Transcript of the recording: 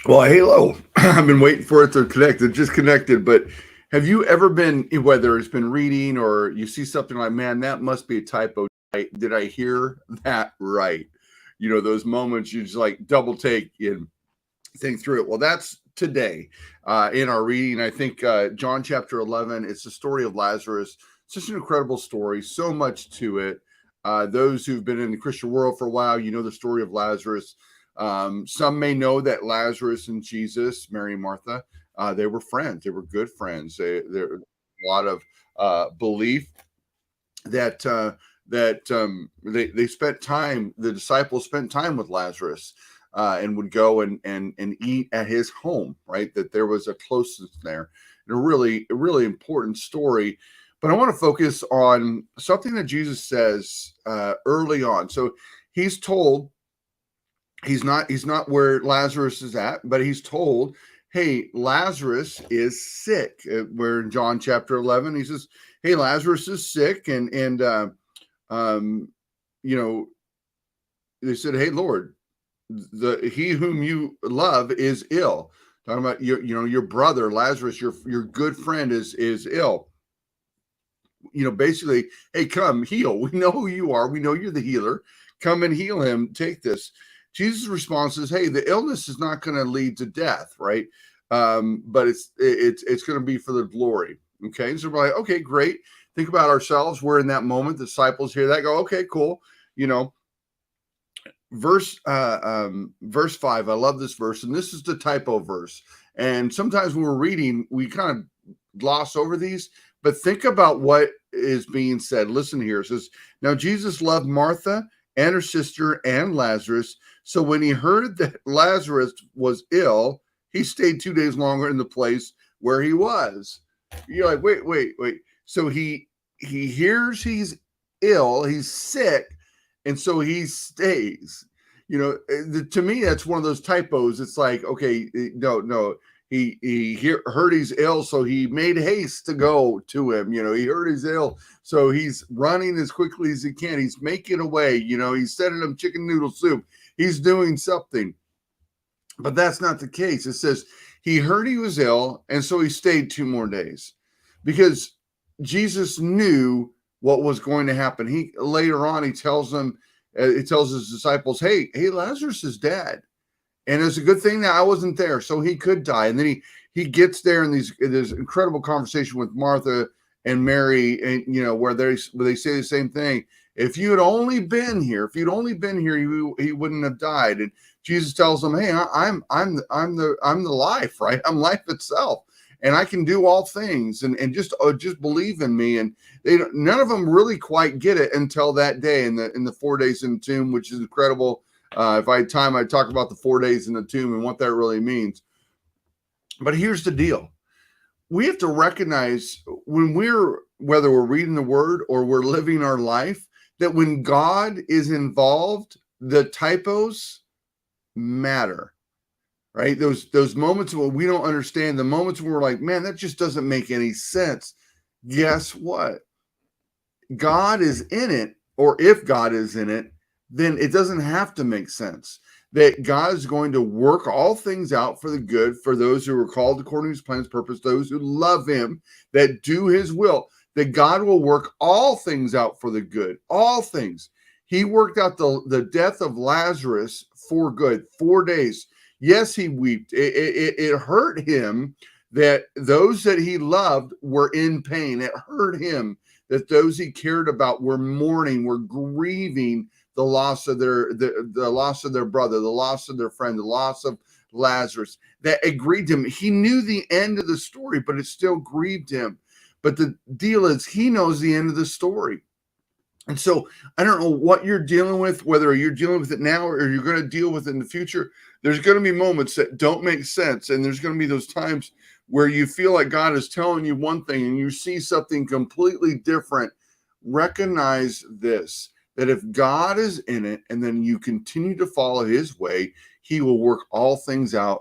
Well, halo. I've been waiting for it to connect. It just connected. But have you ever been, whether it's been reading or you see something like, man, that must be a typo. Did I hear that right? Those moments you just like double take and think through it. Well, that's today in our reading. I think John chapter 11, it's the story of Lazarus. Such an incredible story, so much to it. Those who've been in the Christian world for a while, you know the story of Lazarus. Some may know that Lazarus and Jesus, Mary and Martha, they were friends. They were good friends. There a lot of belief that they spent time. The disciples spent time with Lazarus and would go and eat at his home. Right, that there was a closeness there. And a really important story. But I want to focus on something that Jesus says early on. So he's told he's not where Lazarus is at, but he's told, hey, Lazarus is sick. We're in John chapter 11. He says, hey, Lazarus is sick. And um, you know, they said, hey, Lord, he whom you love is ill. Talking about your brother, Lazarus, your good friend is ill. Basically, hey, come heal. We know who you are. We know you're the healer. Come and heal him. Take this. Jesus' response is, hey, the illness is not going to lead to death, right? But it's going to be for the glory. Okay, so we're like, okay, great. Think about ourselves. We're in that moment. The disciples hear that, go, okay, cool. Verse 5. I love this verse, and this is the typo verse. And sometimes when we're reading, we kind of gloss over these, but think about what is being said. Listen here. It says, now Jesus loved Martha and her sister and Lazarus. So when he heard that Lazarus was ill, he stayed 2 days longer in the place where he was. You're like, wait. So he hears he's ill, he's sick, and so he stays. To me, that's one of those typos. It's like, okay, no. He heard he's ill, so he made haste to go to him. He heard he's ill, so he's running as quickly as he can. He's making away. He's sending him chicken noodle soup. He's doing something. But that's not the case. It says he heard he was ill, and so he stayed 2 more days because Jesus knew what was going to happen. He later on he tells them, he tells his disciples, hey, Lazarus is dead. And it's a good thing that I wasn't there, so he could die. And then he gets there, and there's incredible conversation with Martha and Mary, and where they say the same thing. If you had only been here, he wouldn't have died. And Jesus tells them, hey, I'm the life, right? I'm life itself, and I can do all things, and just believe in me. And none of them really quite get it until that day in the 4 days in the tomb, which is incredible. If I had time, I'd talk about the 4 days in the tomb and what that really means. But here's the deal. We have to recognize whether we're reading the word or we're living our life, that when God is involved, the typos matter, right? Those moments where we don't understand, the moments where we're like, man, that just doesn't make any sense. Guess what? God is in it, or if God is in it, then it doesn't have to make sense. That God is going to work all things out for the good for those who are called according to his plans, purpose, those who love him, that do his will, that God will work all things out for the good, all things. He worked out the death of Lazarus for good, 4 days. Yes, he wept. It hurt him that those that he loved were in pain. It hurt him that those he cared about were mourning, were grieving the loss of the loss of their brother, the loss of their friend, the loss of Lazarus. That it grieved him. He knew the end of the story, but it still grieved him. But the deal is, he knows the end of the story. And so I don't know what you're dealing with, whether you're dealing with it now or you're going to deal with it in the future. There's going to be moments that don't make sense. And there's going to be those times where you feel like God is telling you one thing and you see something completely different. Recognize this, that if God is in it and then you continue to follow his way, he will work all things out